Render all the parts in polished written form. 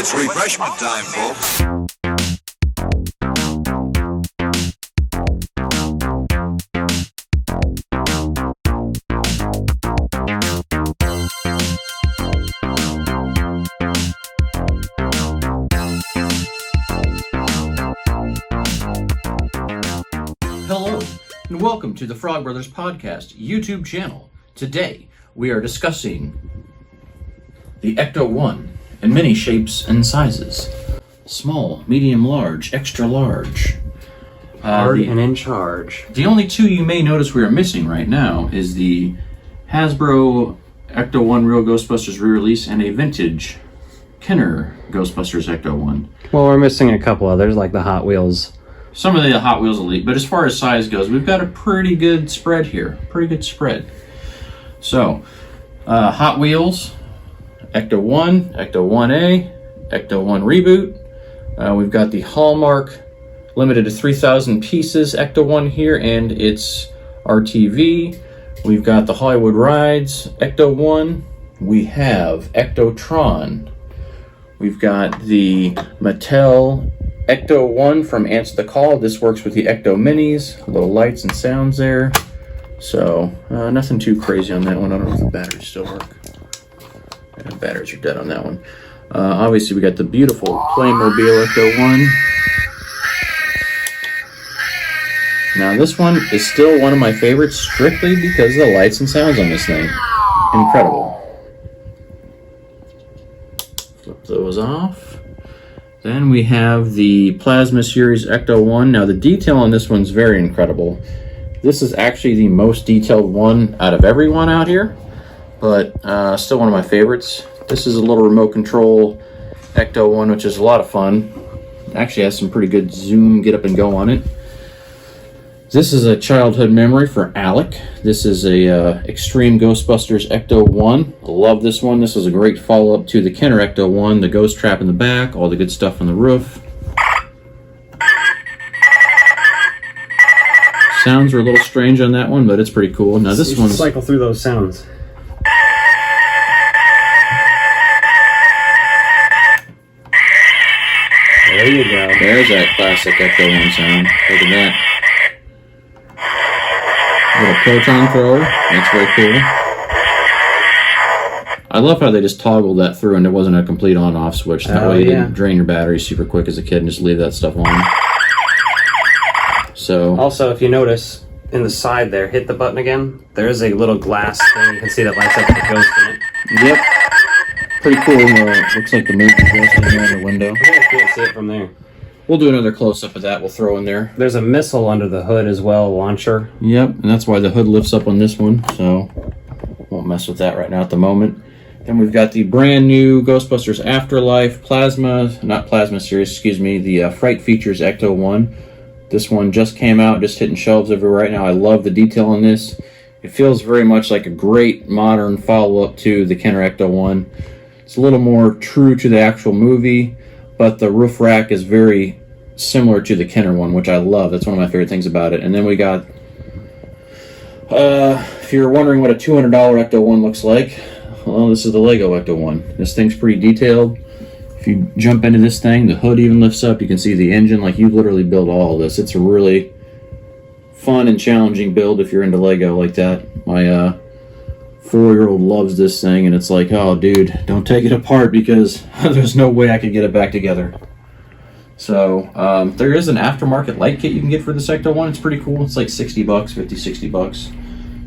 It's refreshment time, folks. Hello, and welcome to the Frog Brothers Podcast YouTube channel. Today, we are discussing the Ecto-1 in many shapes and sizes. Small, medium, large, extra large. Hard and in charge. The only two you may notice we are missing right now is the Hasbro Ecto-1 Real Ghostbusters re-release and a vintage Kenner Ghostbusters Ecto-1. Well, we're missing a couple others, like the Hot Wheels. Some of the Hot Wheels Elite, but as far as size goes, we've got a pretty good spread here. Pretty good spread. So, Hot Wheels, Ecto-1, Ecto-1A, Ecto-1 Reboot. We've got the Hallmark, limited to 3,000 pieces Ecto-1 here, and its RTV. We've got the Hollywood Rides, Ecto-1. We have Ectotron. We've got the Mattel Ecto-1 from Answer the Call. This works with the Ecto Minis. Little lights and sounds there. So, nothing too crazy on that one. I don't know if the batteries still work. Yeah, the batteries are dead on that one. Obviously, we got the beautiful Playmobil Ecto-1. Now, this one is still one of my favorites strictly because of the lights and sounds on this thing. Incredible. Flip those off. Then we have the Plasma Series Ecto-1. Now the detail on this one's very incredible. This is actually the most detailed one out of everyone out here, but still one of my favorites. This is a little remote control Ecto-1, which is a lot of fun. Actually has some pretty good zoom, get up and go on it. This is a childhood memory for Alec. This is a Extreme Ghostbusters Ecto-1. I love this one. This was a great follow-up to the Kenner Ecto-1, the ghost trap in the back, all the good stuff on the roof. Sounds are a little strange on that one, but it's pretty cool. Now this one's... cycle through those sounds. There you go. There's that classic Ecto-1 sound. Look at that. Little proton thrower. That's very cool. I love how they just toggled that through and there wasn't a complete on-off switch. That way you didn't drain your battery super quick as a kid and just leave that stuff on. So Also, if you notice, in the side there, hit the button again. There is a little glass thing. You can see that lights up the ghost in it. Yep. Pretty cool. Looks like the moon is in there in the window. I can't see it from there. We'll do another close-up of that. We'll throw in there. There's a missile under the hood as well, launcher. Yep, and that's why the hood lifts up on this one, so won't mess with that right now at the moment. Then we've got the brand new Ghostbusters Afterlife the Fright Features Ecto-1. This one just came out, just hitting shelves everywhere right now. I love the detail on this. It feels very much like a great modern follow-up to the Kenner Ecto-1. It's a little more true to the actual movie, but the roof rack is very similar to the Kenner one, which I love. That's one of my favorite things about it. And then we got, if you're wondering what a $200 Ecto-1 looks like, well, this is the Lego Ecto-1. This thing's pretty detailed. If you jump into this thing, the hood even lifts up. You can see the engine. Like, you literally build all of this. It's a really fun and challenging build if you're into Lego like that. My 4-year-old loves this thing, and it's like, oh, dude, don't take it apart because there's no way I could get it back together. So, there is an aftermarket light kit you can get for this Ecto-1. It's pretty cool. It's like $60, $50-$60.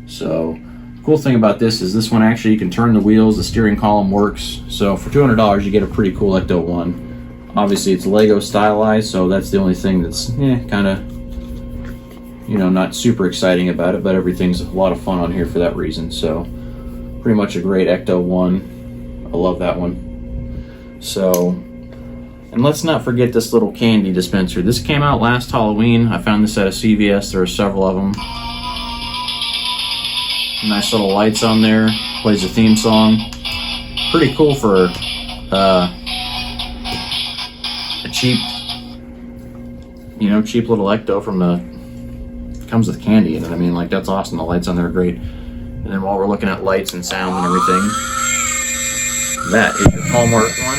So, cool thing about this is this one actually you can turn the wheels, the steering column works. So for $200 you get a pretty cool Ecto-1. Obviously it's Lego stylized, so that's the only thing that's kind of, you know, not super exciting about it, but everything's a lot of fun on here for that reason. So pretty much a great Ecto-1. I love that one. So, and let's not forget this little candy dispenser. This came out last Halloween. I found this at a CVS. There are several of them. Nice little lights on there. Plays a theme song. Pretty cool for a cheap, cheap little Ecto from the, comes with candy in it. I mean, like, that's awesome. The lights on there are great. And then while we're looking at lights and sound and everything, that is your Hallmark one.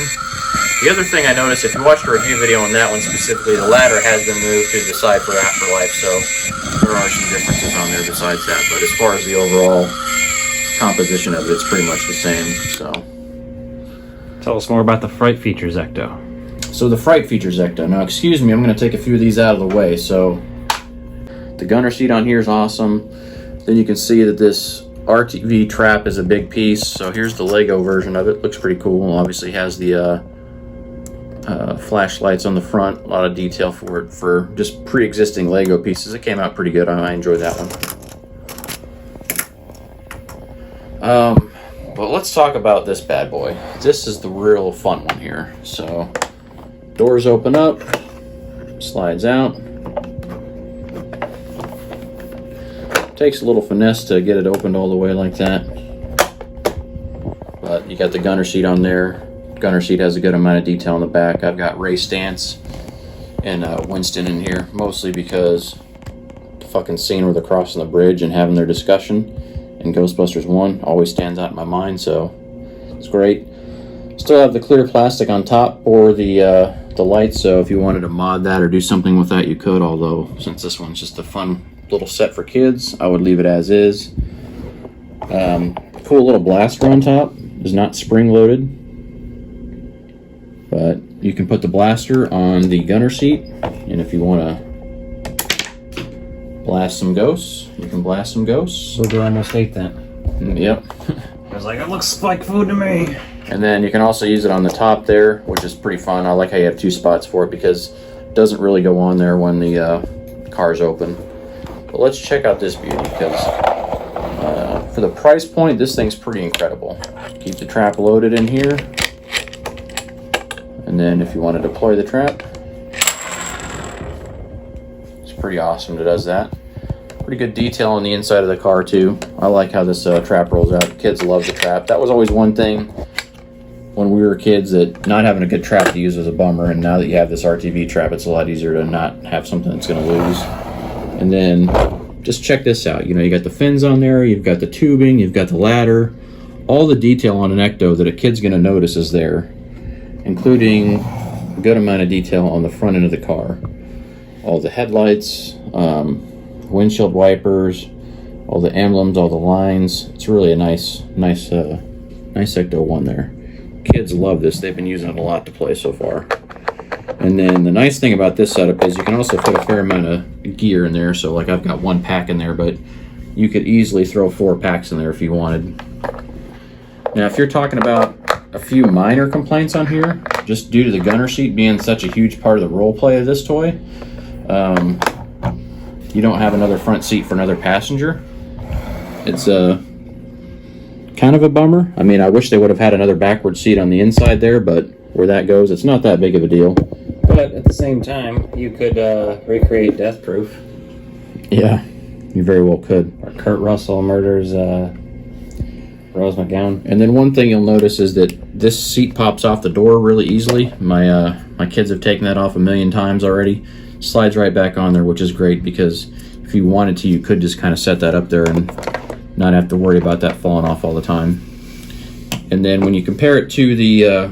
The other thing I noticed, if you watched a review video on that one specifically, the ladder has been moved to the side for Afterlife, so there are some differences on there besides that. But as far as the overall composition of it, it's pretty much the same. So, tell us more about the Fright Features Ecto. So the Fright Features Ecto. Now, excuse me, I'm going to take a few of these out of the way. So the gunner seat on here is awesome. Then you can see that this RTV trap is a big piece. So here's the Lego version of it. Looks pretty cool. Obviously has the flashlights on the front. A lot of detail for it for just pre-existing Lego pieces. It came out pretty good. I enjoyed that one. But let's talk about this bad boy. This is the real fun one here. So doors open up, slides out. Takes a little finesse to get it opened all the way like that. But you got the gunner seat on there. Gunner seat has a good amount of detail in the back. I've got Ray Stantz and Winston in here, mostly because the fucking scene where they're crossing the bridge and having their discussion in Ghostbusters 1 always stands out in my mind, so it's great. Still have the clear plastic on top for the lights, so if you wanted to mod that or do something with that, you could, although since this one's just a fun little set for kids, I would leave it as is. Cool little blaster on top. Is not spring loaded, but you can put the blaster on the gunner seat, and if you want to blast some ghosts, you can blast some ghosts. Booger almost ate that. Yep. I was like, it looks like food to me. And then you can also use it on the top there, which is pretty fun. I like how you have two spots for it because it doesn't really go on there when the car's open. But let's check out this beauty because for the price point, this thing's pretty incredible. Keep the trap loaded in here. And then if you want to deploy the trap, it's pretty awesome. It does that. Pretty good detail on the inside of the car too. I like how this trap rolls out. Kids love the trap. That was always one thing when we were kids, that not having a good trap to use was a bummer. And now that you have this RTV trap, it's a lot easier to not have something that's going to lose. And then just check this out. You know, you got the fins on there, you've got the tubing, you've got the ladder. All the detail on an Ecto that a kid's going to notice is there, including a good amount of detail on the front end of the car. All the headlights, windshield wipers, all the emblems, all the lines. It's really a nice Ecto-1 there. Kids love this. They've been using it a lot to play so far. And then the nice thing about this setup is you can also fit a fair amount of gear in there. So like I've got one pack in there, but you could easily throw 4 packs in there if you wanted. Now, if you're talking about a few minor complaints on here, just due to the gunner seat being such a huge part of the role play of this toy, you don't have another front seat for another passenger. It's kind of a bummer. I mean, I wish they would have had another backward seat on the inside there, but where that goes, it's not that big of a deal. But at the same time, you could recreate Death Proof. Yeah, you very well could. Or Kurt Russell murders Rose McGowan. And then one thing you'll notice is that this seat pops off the door really easily. My kids have taken that off a million times already. Slides right back on there, which is great because if you wanted to, you could just kind of set that up there and not have to worry about that falling off all the time. And then when you compare it to the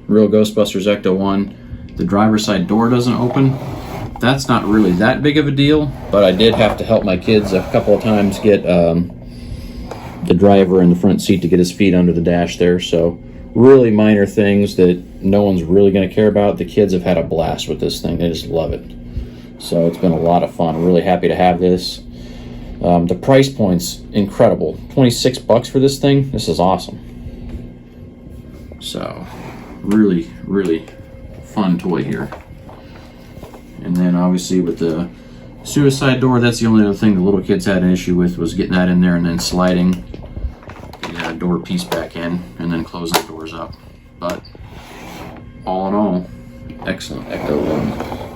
real Ghostbusters Ecto-1, the driver's side door doesn't open. That's not really that big of a deal, but I did have to help my kids a couple of times get the driver in the front seat to get his feet under the dash there. So really minor things that no one's really going to care about. The kids have had a blast with this thing. They just love it. So it's been a lot of fun. I'm really happy to have this. The price point's incredible. $26 for this thing. This is awesome. So really, really fun toy here. And then obviously with the suicide door, that's the only other thing the little kids had an issue with, was getting that in there and then sliding the door piece back in and then closing the doors up. But all in all, excellent Ecto-1.